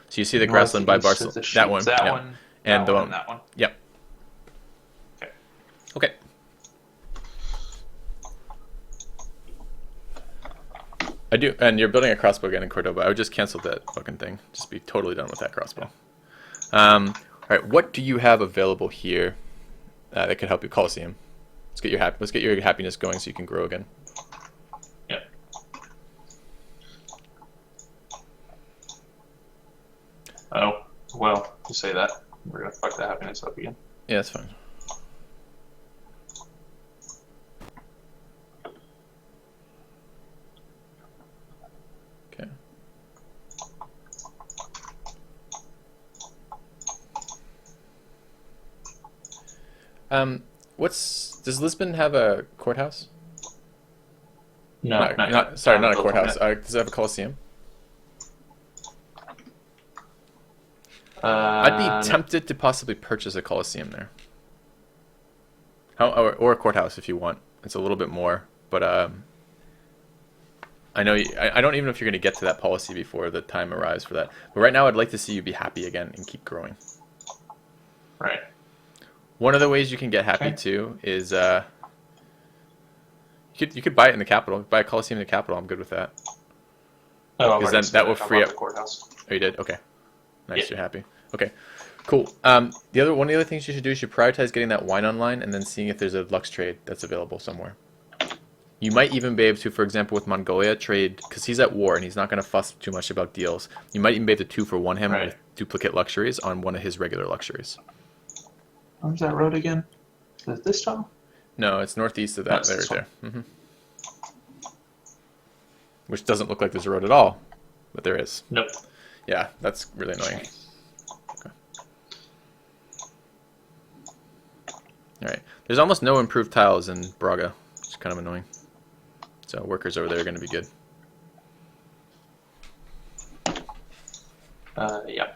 So you see the grassland by Northeast of Barcelona. the That sheets. one. That Yeah. one, And that the one, one. and that one. Yep. Okay. Okay. I do, and you're building a crossbow again in Cordoba. I would just cancel that fucking thing. Just be totally done with that crossbow. All right, what do you have available here that could help you? Coliseum. Let's get your happiness going so you can grow again. Yeah. Oh, well, you say that. We're gonna fuck the happiness up again. Yeah, that's fine. Okay. Does Lisbon have a courthouse? No, not yet. Sorry, not a Built on courthouse. yet. Does it have a Coliseum? I'd be No. tempted to possibly purchase a Coliseum there. Or a courthouse if you want. It's a little bit more, but I know I don't even know if you're going to get to that policy before the time arrives for that. But right now, I'd like to see you be happy again and keep growing. Right. One of the ways you can get happy Okay. too is you could buy it in the capital. Buy a Coliseum in the capital. I'm good with that. Oh, I've Because already then said that will I free want up. the courthouse. Oh, you did? Okay. Nice. Yeah. You're happy. Okay. Cool. One of the other things you should do is you prioritize getting that wine online and then seeing if there's a Lux trade that's available somewhere. You might even be able to, for example, with Mongolia, trade, because he's at war and he's not going to fuss too much about deals. You might even be able to 2-for-1 him Right. with duplicate luxuries on one of his regular luxuries. Where's that road again? Is it this tunnel? No, it's northeast of that. That's There, this there. Which doesn't look like there's a road at all, but there is. Nope. Yeah, that's really annoying. Okay. All right. There's almost no improved tiles in Braga, which is kind of annoying. So workers over there are going to be good. Yeah.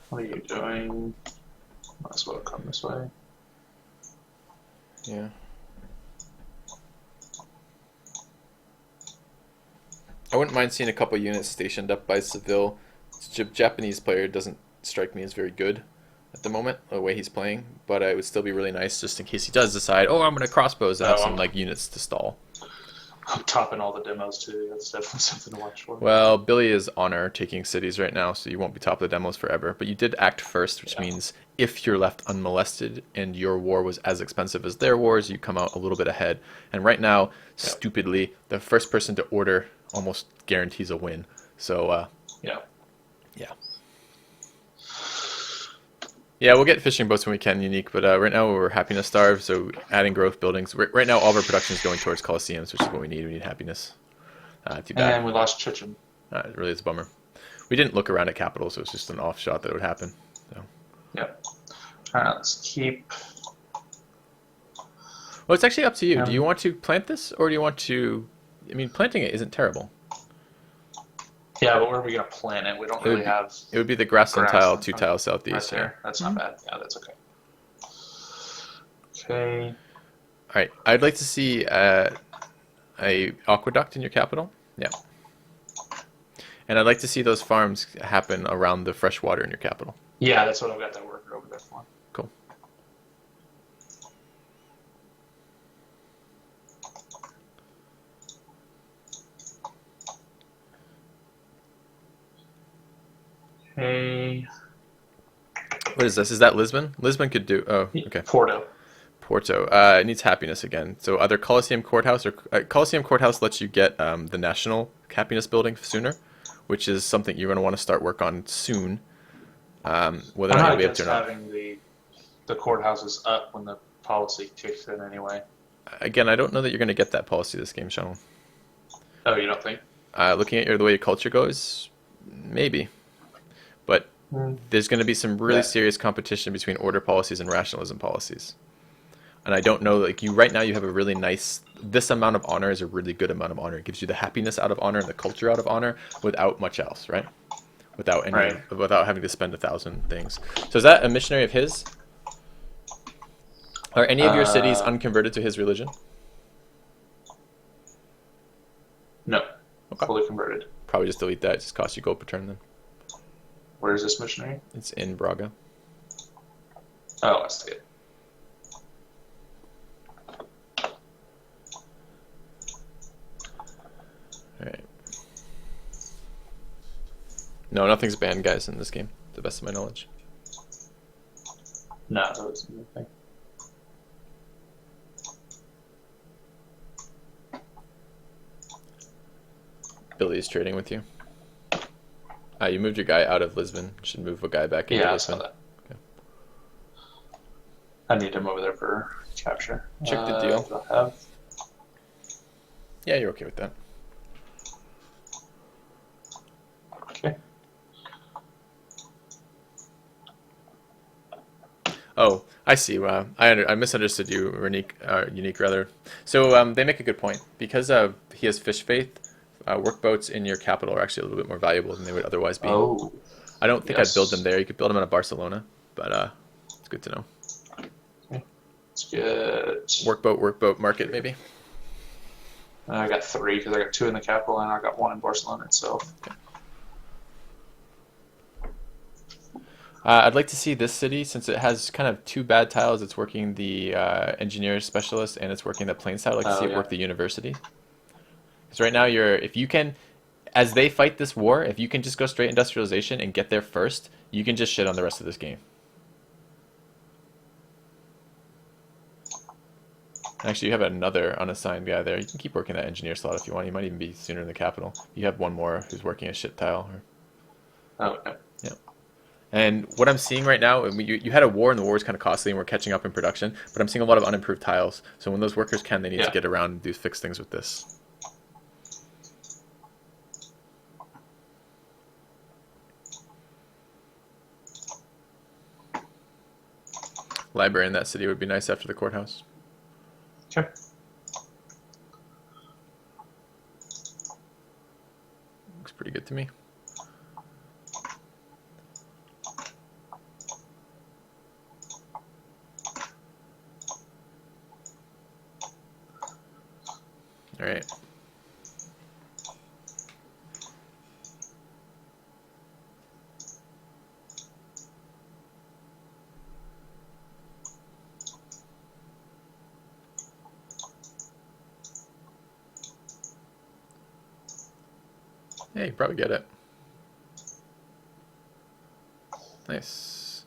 What are you doing? Might as well come this way. Yeah. I wouldn't mind seeing a couple units stationed up by Seville. Japanese player doesn't strike me as very good at the moment, the way he's playing, but it would still be really nice just in case he does decide, oh, I'm going to crossbows and have some like units to stall. I'm topping all the demos too. That's definitely something to watch for. Well, Billy is honor taking cities right now, so you won't be top of the demos forever. But you did act first, which means if you're left unmolested and your war was as expensive as their wars, you come out a little bit ahead. And right now, stupidly, the first person to order almost guarantees a win. So, Yeah. Yeah, we'll get fishing boats when we can, unique. But right now we're happiness starved, so adding growth buildings. Right now, all of our production is going towards Coliseums, which is what we need. We need happiness. Too bad. And we lost Chichen. It really is a bummer. We didn't look around at capital, so it's just an off shot that would happen. So. Yep. Alright, let's keep. Well, it's actually up to you. Do you want to plant this, or do you want to? I mean, planting it isn't terrible. Yeah, but where are we going to plant it? We don't really have. It would be the grassland tile, 2 tiles right southeast. there. That's not bad. Yeah, that's okay. Okay. All right. I'd like to see a aqueduct in your capital. Yeah. And I'd like to see those farms happen around the fresh water in your capital. Yeah, that's what I've got that worker over there for. Cool. Okay. What is this? Is that Lisbon? Lisbon could do. Oh, okay. Porto. Porto. It needs happiness again. So either Coliseum Courthouse or Coliseum Courthouse lets you get the national happiness building sooner, which is something you're going to want to start work on soon. Whether or I'm not not you'll be able against to or not. having the courthouses up when the policy kicks in anyway. Again, I don't know that you're going to get that policy this game, Seanald. Oh, you don't think? Looking at the way your culture goes, maybe. But there's going to be some really serious competition between order policies and rationalism policies. And I don't know, like right now you have a really nice, this amount of honor is a really good amount of honor. It gives you the happiness out of honor and the culture out of honor without much else, right? Without having to spend 1,000 things. So is that a missionary of his? Are any of your cities unconverted to his religion? No. Okay. fully converted. Probably just delete that. It just costs you gold per turn then. Where is this missionary? It's in Braga. Oh, I see it. Alright. No, nothing's banned, guys, in this game, to the best of my knowledge. No, that was nothing. Billy is trading with you. You moved your guy out of Lisbon. Should move a guy back into Yeah, I Lisbon. saw that. Okay. I need him over there for capture. Check the deal. Do I have? Yeah, you're okay with that. Okay. Oh, I see. I misunderstood you, Unique rather. So they make a good point. Because he has fish faith, workboats in your capital are actually a little bit more valuable than they would otherwise be. Oh. I don't think Yes. I'd build them there. You could build them out of Barcelona, but it's good to know. It's good. Workboat market, maybe? I got 3 because I got 2 in the capital and I got 1 in Barcelona itself. Okay. I'd like to see this city, since it has kind of 2 bad tiles. It's working the engineer specialist and it's working the plains tile. I'd like to see it work the university. Because right now, if you can, as they fight this war, if you can just go straight industrialization and get there first, you can just shit on the rest of this game. Actually, you have another unassigned guy there. You can keep working that engineer slot if you want. You might even be sooner in the capital. You have one more who's working a shit tile. Oh, okay. Yeah. And what I'm seeing right now, you had a war, and the war is kind of costly, and we're catching up in production, but I'm seeing a lot of unimproved tiles. So when those workers can, they need to get around and fix things with this. Library in that city would be nice after the courthouse. Okay. Looks pretty good to me. All right. Yeah, you probably get it. Nice.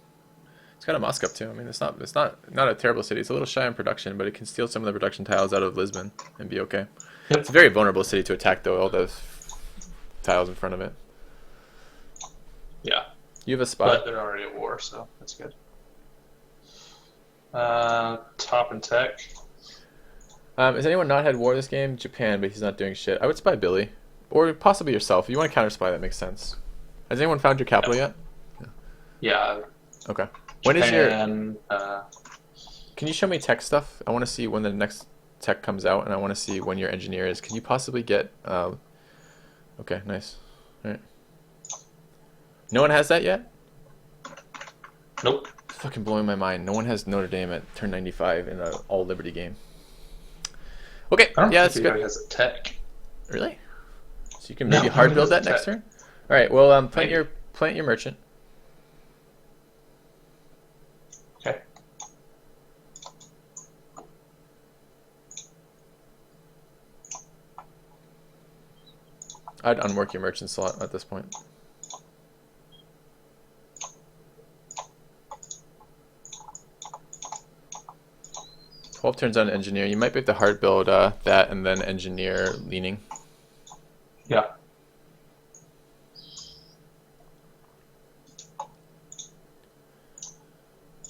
It's got a mosque up too. I mean, it's not a terrible city. It's a little shy on production, but it can steal some of the production tiles out of Lisbon and be okay. Yep. It's a very vulnerable city to attack, though. All those tiles in front of it. Yeah. You have a spot. But they're already at war, so that's good. Top and tech. Has anyone not had war this game? Japan, but he's not doing shit. I would spy Billy. Or possibly yourself. If you want to counter spy, that makes sense. Has anyone found your capital yet? Yeah. Okay. When is Japan, Can you show me tech stuff? I want to see when the next tech comes out, and I want to see when your engineer is. Can you possibly get... Okay, nice. All right. No one has that yet? Nope. It's fucking blowing my mind. No one has Notre Dame at turn 95 in an all Liberty game. Okay, I don't yeah, think that's good. anybody has a tech. Really? So you can maybe No, hard build that nobody next has turn? Alright, well, plant Maybe. your merchant. Okay. I'd unwork your merchant slot at this point. Twelve turns on engineer. You might be able to hard build that and then engineer leaning. Yeah.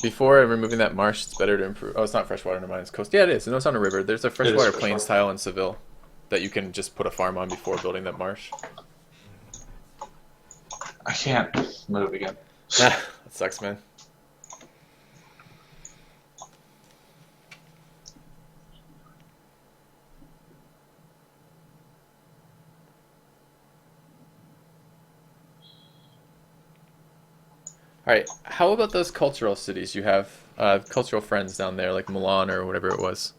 Before removing that marsh, it's better to improve. Oh, it's not freshwater, never mind. It's coast. Yeah, it is. No, it's on a river. There's a freshwater plains tile in Seville that you can just put a farm on before building that marsh. I can't move again. That sucks, man. All right, how about those cultural cities you have? Cultural friends down there, like Milan or whatever it was.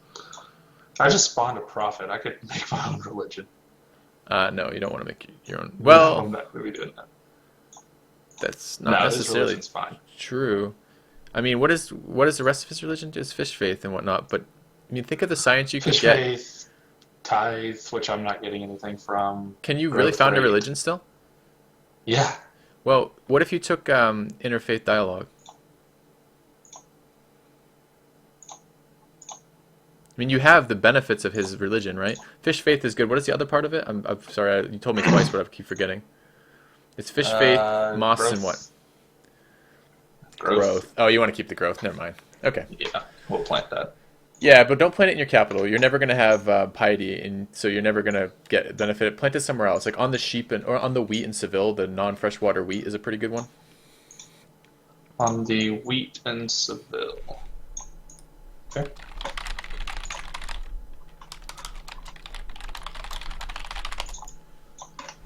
I just spawned a prophet. I could make my own religion. No, you don't want to make your own. No, Well, I'm not going to be doing that. that's not No, his necessarily religion's fine. true. I mean, what is the rest of his religion? Just fish faith and whatnot. But I mean, think of the science you could Fish get. faith, tithe, which I'm not getting anything from. Can you really Growth found a rate. religion still? Yeah. Well, what if you took interfaith dialogue? I mean, you have the benefits of his religion, right? Fish faith is good. What is the other part of it? I'm sorry, you told me twice, but I keep forgetting. It's fish faith, moss, and what? Growth. Growth. Growth. Oh, you want to keep the growth. Never mind. Okay. Yeah, we'll plant that. Yeah, but don't plant it in your capital. You're never going to have piety, and so you're never going to get benefit. Plant it somewhere else, like on the sheep or on the wheat in Seville. The non-freshwater wheat is a pretty good one. On the wheat in Seville. Okay.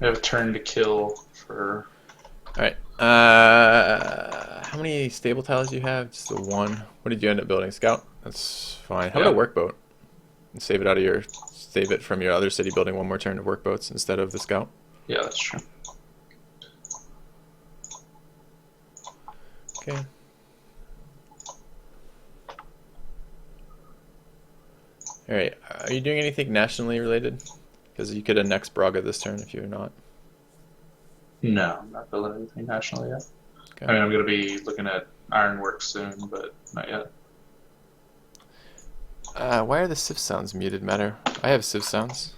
We have a turn to kill for. All right. How many stable tiles do you have? Just the one. What did you end up building? Scout? That's fine. How about a Yeah. workboat? And save it from your other city building one more turn of workboats instead of the scout. Yeah, that's true. Okay. All right. Are you doing anything nationally related? Because you could annex Braga this turn if you're not. No, I'm not building anything nationally yet. Okay. I mean, I'm going to be looking at ironworks soon, but not yet. Why are the Civ sounds muted, Matter? I have Civ sounds.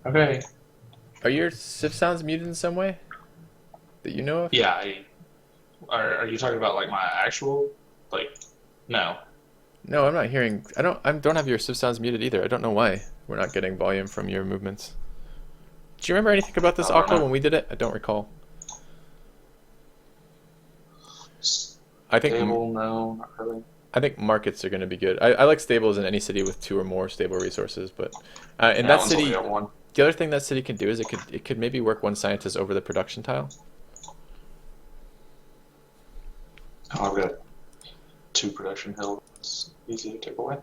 Okay. Are your Civ sounds muted in some way that you know of? Yeah, are you talking about like my actual, like, no. No, I'm not hearing. I don't have your Civ sounds muted either. I don't know why we're not getting volume from your movements. Do you remember anything about this I don't Aqua know. when we did it? I don't recall. I think Stable, no, not really. I think markets are going to be good. I like stables in any city with 2 or more stable resources, but in Yeah, that one's only city, got one. the other thing that city can do is it could maybe work one scientist over the production tile. Oh, I've got 2 production hills. It's easy to take away.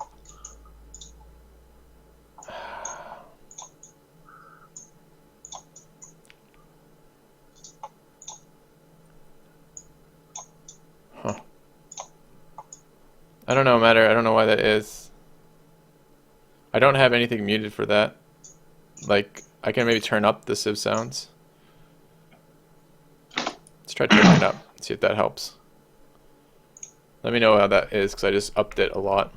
Huh. I don't know, Matter. I don't know why that is. I don't have anything muted for that. Like, I can maybe turn up the Civ sounds. Let's try turning it up. See if that helps. Let me know how that is, because I just upped it a lot.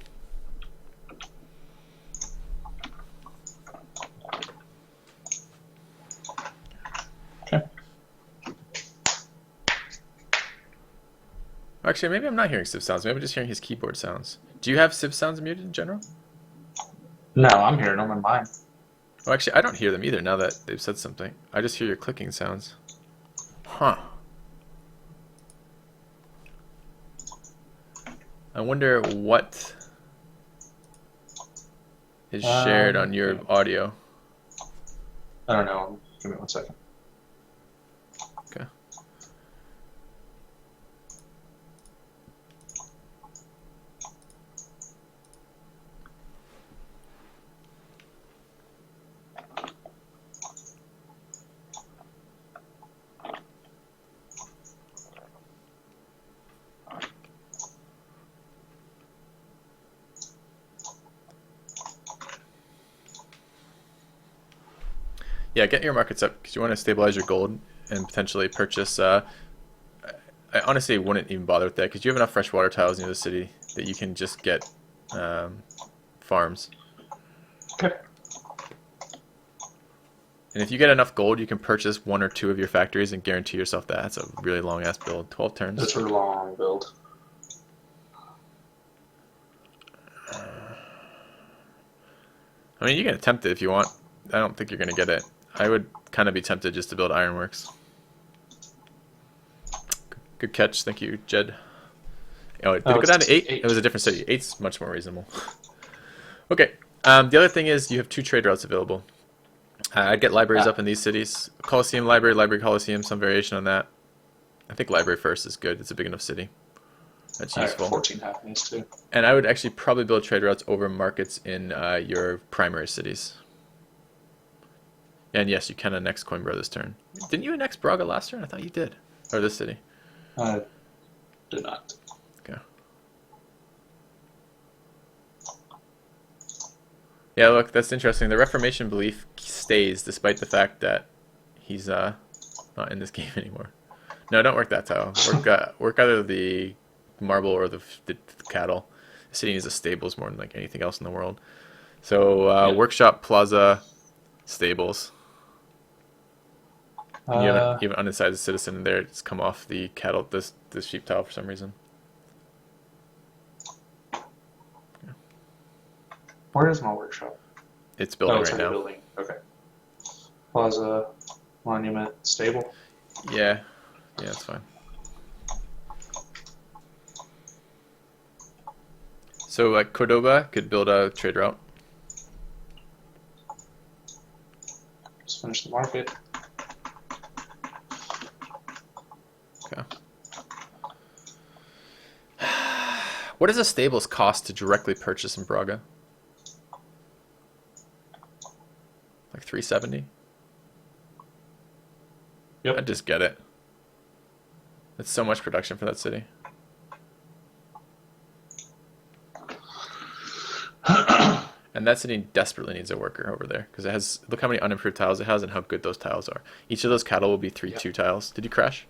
Okay. Actually, maybe I'm not hearing Civ sounds. Maybe I'm just hearing his keyboard sounds. Do you have Civ sounds muted in general? No, I'm hearing them in mine. Well, actually, I don't hear them either now that they've said something. I just hear your clicking sounds. Huh. I wonder what is shared on your audio. I don't know. Give me 1 second. Okay. Yeah, get your markets up because you want to stabilize your gold and potentially purchase. I honestly wouldn't even bother with that because you have enough freshwater tiles near the city that you can just get farms. Okay. And if you get enough gold, you can purchase 1 or 2 of your factories and guarantee yourself that. That's a really long ass build. 12 turns. It's a long build. I mean, you can attempt it if you want. I don't think you're going to get it. I would kind of be tempted just to build ironworks. Good catch. Thank you, Jed. Oh, did it go down to 8? It was a different city. 8's much more reasonable. Okay. The other thing is you have 2 trade routes available. I'd get libraries up in these cities. Coliseum library, library Coliseum, some variation on that. I think library first is good. It's a big enough city. That's Alright, useful. 14 happiness too. And I would actually probably build trade routes over markets in your primary cities. And yes, you can annex Coimbra this turn. Didn't you annex Braga last turn? I thought you did. Or this city. Did not. Okay. Yeah, look, that's interesting. The Reformation belief stays despite the fact that he's not in this game anymore. No, don't work that tile. Work either the marble or the cattle. The city needs the stables more than like anything else in the world. So Yeah. workshop, plaza, stables. And you have Uh, an undecided citizen there. It's come off the cattle, this sheep tile for some reason. where is my workshop? It's building it's right already now. building. Okay. Plaza, monument, stable. Yeah, that's fine. So Cordoba could build a trade route. Just finish the market. Okay. What does a stables cost to directly purchase in Braga? Like 370? Yep. I'd just get it. That's so much production for that city. And that city desperately needs a worker over there because it has. Look how many unimproved tiles it has and how good those tiles are. Each of those cattle will be 3-2 tiles. Did you crash?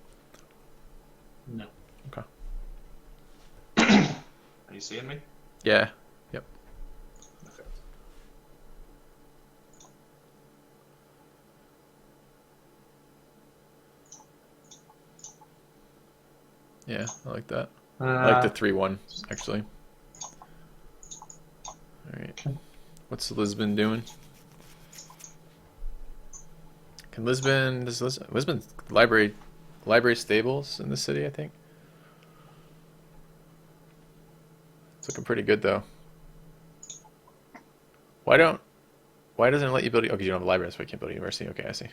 No. Okay. Are you seeing me? Yeah. Yep. Okay. Yeah, I like that. I like the Uh, 3-1 actually. All right. What's Lisbon doing? Can Lisbon? Does Lisbon library stables in the city? I think it's looking pretty good though. Why doesn't it let you build? Okay, you don't have a library, that's why you can't build a university. Okay, I see.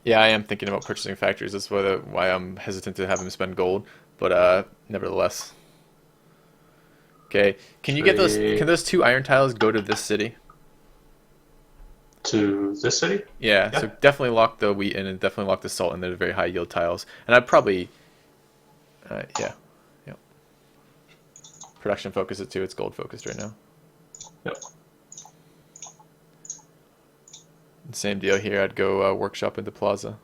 Yeah, I am thinking about purchasing factories. That's why I'm hesitant to have him spend gold, but nevertheless. Okay, can you get those? Can those 2 iron tiles go to this city? to this city? Yeah, Yeah. so definitely lock the wheat in and definitely lock the salt in. They're very high yield tiles. And I'd probably, yeah. Production focus it too. It's gold focused right now. Yep. Same deal here. I'd go workshop into Plaza.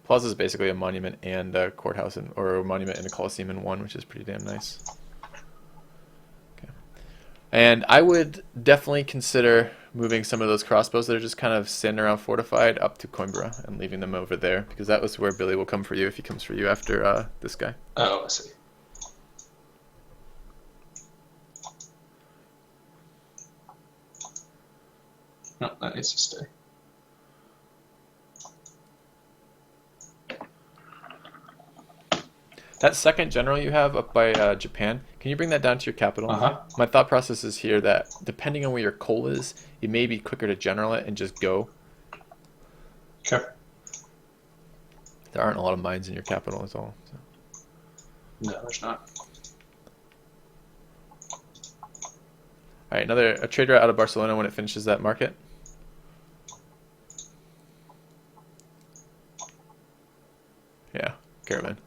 Plaza is basically a monument and a courthouse, or a monument and a Coliseum in one, which is pretty damn nice. Okay. And I would definitely consider moving some of those crossbows that are just kind of standing around fortified up to Coimbra and leaving them over there, because that was where Billy will come for you if he comes for you after this guy. Oh, I see. No, that needs to stay. That second general you have up by Japan, can you bring that down to your capital? Uh-huh. My thought process is here that depending on where your coal is, it may be quicker to general it and just go. Okay. There aren't a lot of mines in your capital, is all. So. No, there's not. All right, a trade route out of Barcelona when it finishes that market. Yeah, caravan.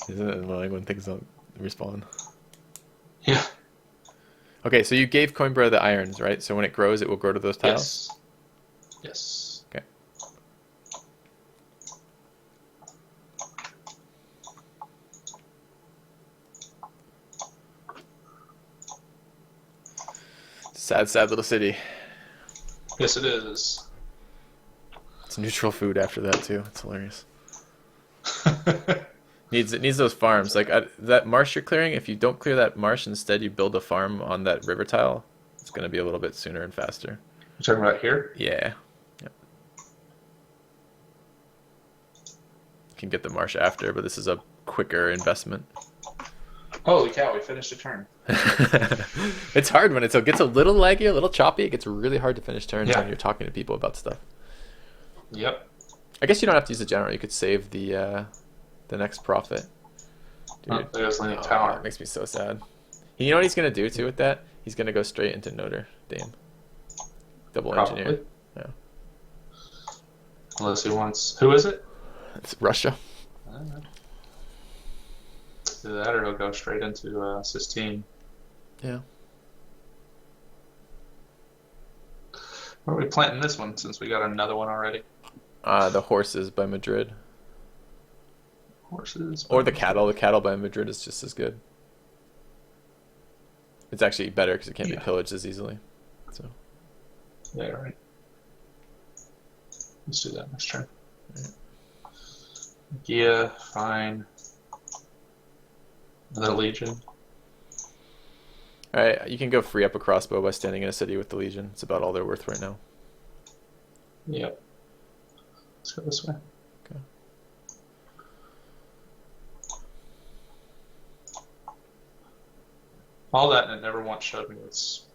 Isn't it annoying when things don't respond? Yeah. Okay, so you gave Coimbra the irons, right? So when it grows, it will grow to those tiles? Yes. Yes. Okay. Sad, sad little city. Yes, it is. It's neutral food after that, too. It's hilarious. It needs those farms. Like that marsh you're clearing, if you don't clear that marsh, instead you build a farm on that river tile, it's going to be a little bit sooner and faster. You're talking about here? Yeah. Yep. You can get the marsh after, but this is a quicker investment. Holy cow, we finished a turn. It's hard when it gets a little laggy, a little choppy. It gets really hard to finish turns Yeah. when you're talking to people about stuff. Yep. I guess you don't have to use the general. You could save the next profit. Dude, Oh, there's Leaning it Tower. makes me so sad. You know what he's gonna do too with that? He's gonna go straight into Notre Dame. Double Probably. engineer. Yeah. Unless he wants. Who is it? It's Russia. I don't know. Either that or he'll go straight into Sistine. Yeah. Where are we planting this one since we got another one already? The horses by Madrid. Horses. Or the cattle. The cattle by Madrid is just as good. It's actually better because it can't be pillaged as easily. So. Yeah, right. Let's do that next turn. Yeah, fine. The Legion. Alright, you can go free up a crossbow by standing in a city with the Legion. It's about all they're worth right now. Yep. Let's go this way. Okay. All that and it never once showed me its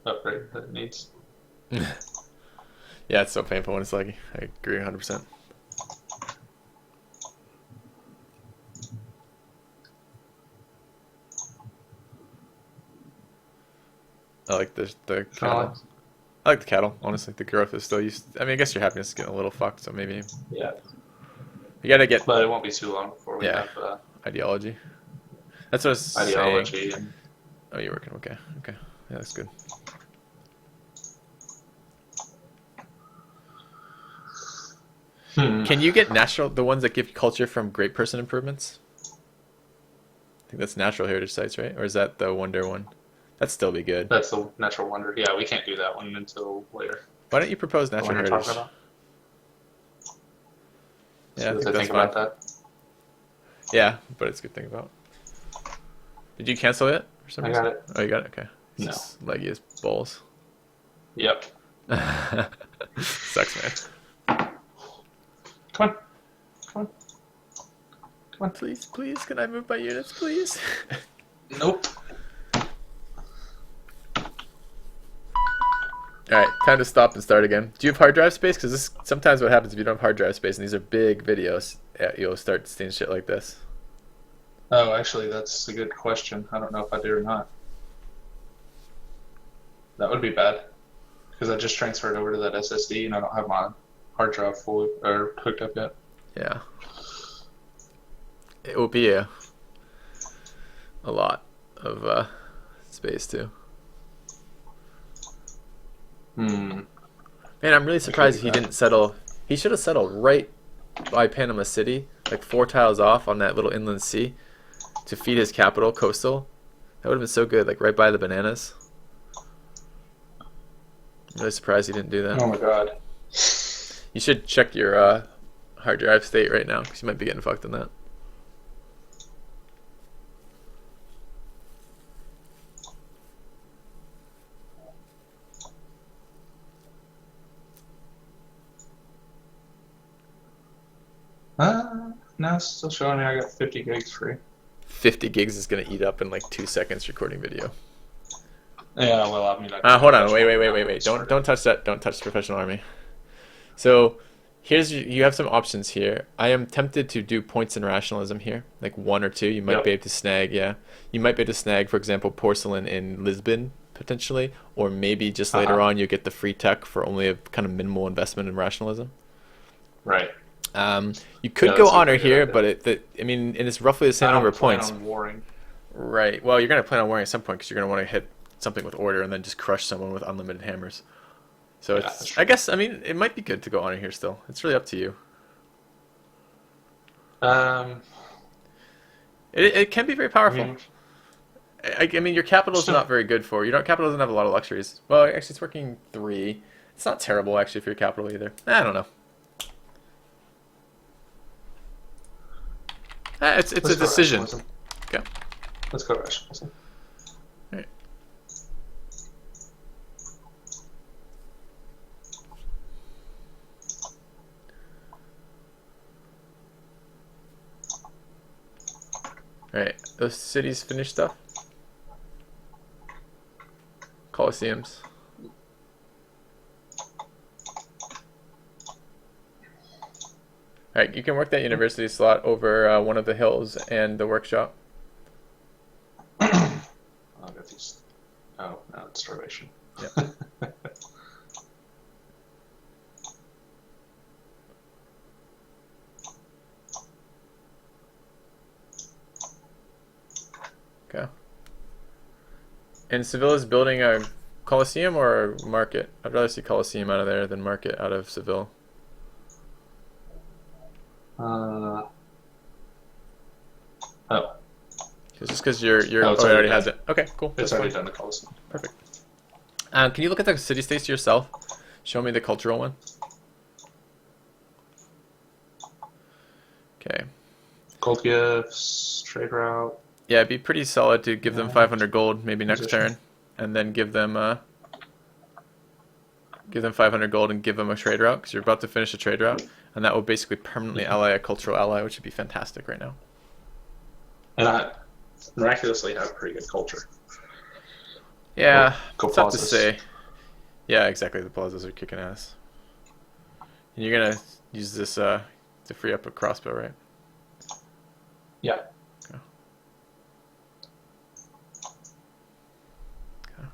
upgrade that it needs. Yeah, it's so painful when it's laggy. I agree 100%. I like the cattle. I like the cattle, honestly. The growth is still used. I mean, I guess your happiness is getting a little fucked, so maybe Yeah. you gotta get But it won't be too long before we have ideology. That's what I was ideology. saying. Oh, you're working. Okay. Okay. Yeah, that's good. Can you get the ones that give culture from great person improvements? I think that's natural heritage sites, right? Or is that the wonder one? That'd still be good. That's the natural wonder. Yeah, we can't do that one until later. Why don't you propose natural When you're heritage? talking about? Yeah, I So think I that's think about that. Yeah, but it's a good thing about. Did you cancel it for some I reason? got it. Oh, you got it? Okay. It's No. just leggy as balls. Yep. Sucks, man. Come on. Come on. Come on. Please, please, can I move my units, please? Nope. Alright, time to stop and start again. Do you have hard drive space? Because this sometimes what happens if you don't have hard drive space, and these are big videos, you'll start seeing shit like this. Oh, actually, that's a good question. I don't know if I do or not. That would be bad. Because I just transferred over to that SSD and I don't have my hard drive fully or hooked up yet. Yeah. It will be a lot of space too. Man, I'm really surprised he didn't settle. He should have settled right by Panama City, like 4 tiles off on that little inland sea, to feed his capital, coastal. That would have been so good, like right by the bananas. I'm really surprised he didn't do that. Oh my god. You should check your hard drive state right now, because you might be getting fucked in that. No, it's still showing me I got 50 gigs free. 50 gigs is going to eat up in like 2 seconds recording video. Yeah, well, I mean... Hold on, wait. Don't touch that. Don't touch Professional Army. So, you have some options here. I am tempted to do points in rationalism here, like 1 or 2. You might be able to snag, You might be able to snag, for example, porcelain in Lisbon, potentially. Or maybe just later on you get the free tech for only a kind of minimal investment in rationalism. Right. You could go honor here, but I mean, and it's roughly the same number of points. On warring. Right. Well, you're going to plan on warring at some point because you're going to want to hit something with order and then just crush someone with unlimited hammers. So it's, I guess, I mean, it might be good to go honor here still. It's really up to you. It can be very powerful. I mean, your capital is not very good for you. Your capital doesn't have a lot of luxuries. Well, actually, it's working 3. It's not terrible actually for your capital either. I don't know. It's a decision. Okay. Let's go rationalism. All right. Alright, those cities finished stuff? Coliseums. Alright, you can work that university slot over one of the hills and the workshop. I'll get these. Oh, no, it's starvation. Yep. Okay. And Seville is building a Coliseum or a market? I'd rather see Coliseum out of there than market out of Seville. Oh. Just because you're Oh, oh, it's it already already has done. it. Okay, cool. It's That's already fine. done the Coliseum. Perfect. Can you look at the city states yourself? Show me the cultural one. Okay. Gold gifts, trade route. Yeah, it'd be pretty solid to give them 500 gold maybe next Position. turn, and then give them 500 gold and give them a trade route because you're about to finish a trade route, and that will basically permanently ally a cultural ally, which would be fantastic right now. And I miraculously have pretty good culture. Yeah, Go it's tough to plazas. say. Yeah, exactly. The plazas are kicking ass. And you're gonna use this to free up a crossbow, right? Yeah. Okay. Okay.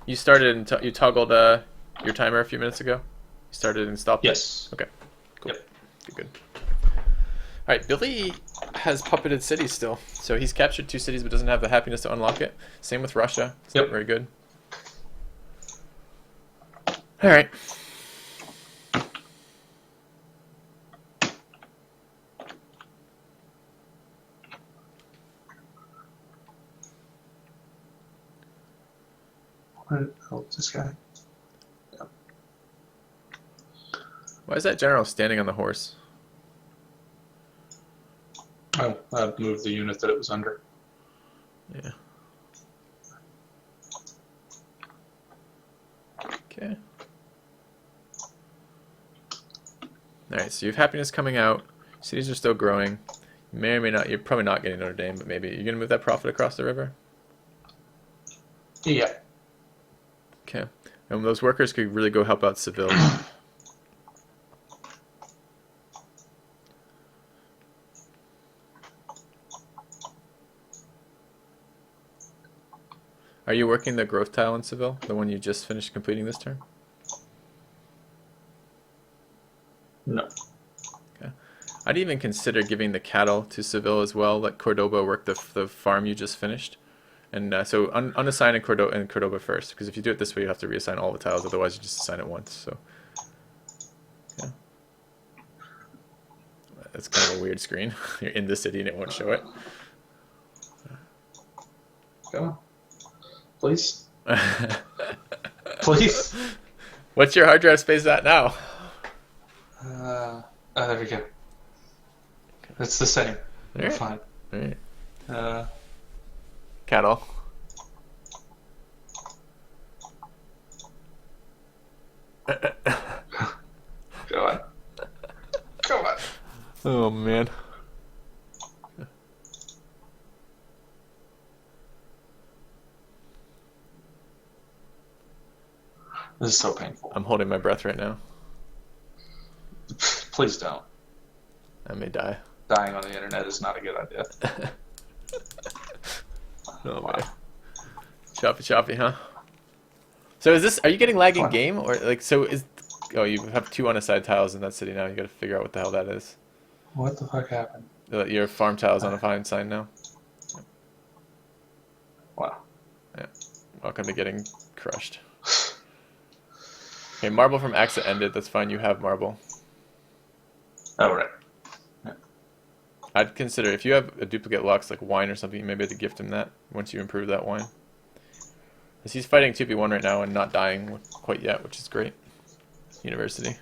You started and you toggled your timer a few minutes ago. You started and stopped. Yes. Okay. Cool. Yep. Good. All right, Billy has puppeted cities still, so he's captured 2 cities but doesn't have the happiness to unlock it. Same with Russia. It's not very good. All right. Oh, this guy. Why is that general standing on the horse? Oh, I moved the unit that it was under. Yeah. Okay. Alright, so you have happiness coming out. Cities are still growing. You may or may not, you're probably not getting Notre Dame, but maybe. You're going to move that profit across the river? Yeah. Okay. And those workers could really go help out Seville. Are you working the growth tile in Seville? The one you just finished completing this turn? No. Okay. I'd even consider giving the cattle to Seville as well. Let Cordoba work the farm you just finished. And so unassign in Cordoba first. Because if you do it this way, you have to reassign all the tiles. Otherwise, you just assign it once. So, yeah. That's kind of a weird screen. You're in the city and it won't show it. Come on. Please. Please. What's your hard drive space at now? There we go. It's the same. All right. Fine. All right. Cattle. Go on. Go on. Oh man. This is so painful. I'm holding my breath right now. Please don't. I may die. Dying on the internet is not a good idea. Oh Wow. man. Choppy, huh? So is this? Are you getting lag in Fine. game or like? So is? Oh, you have 2 unassigned tiles in that city now. You got to figure out what the hell that is. What the fuck happened? Your farm tiles on a fine sign now. Wow. Yeah. Welcome to getting crushed. Okay, marble from Axa ended. That's fine. You have marble. Oh, right. I'd consider if you have a duplicate Lux like wine or something, you may be able to gift him that once you improve that wine. Because he's fighting 2v1 right now and not dying quite yet, which is great. University.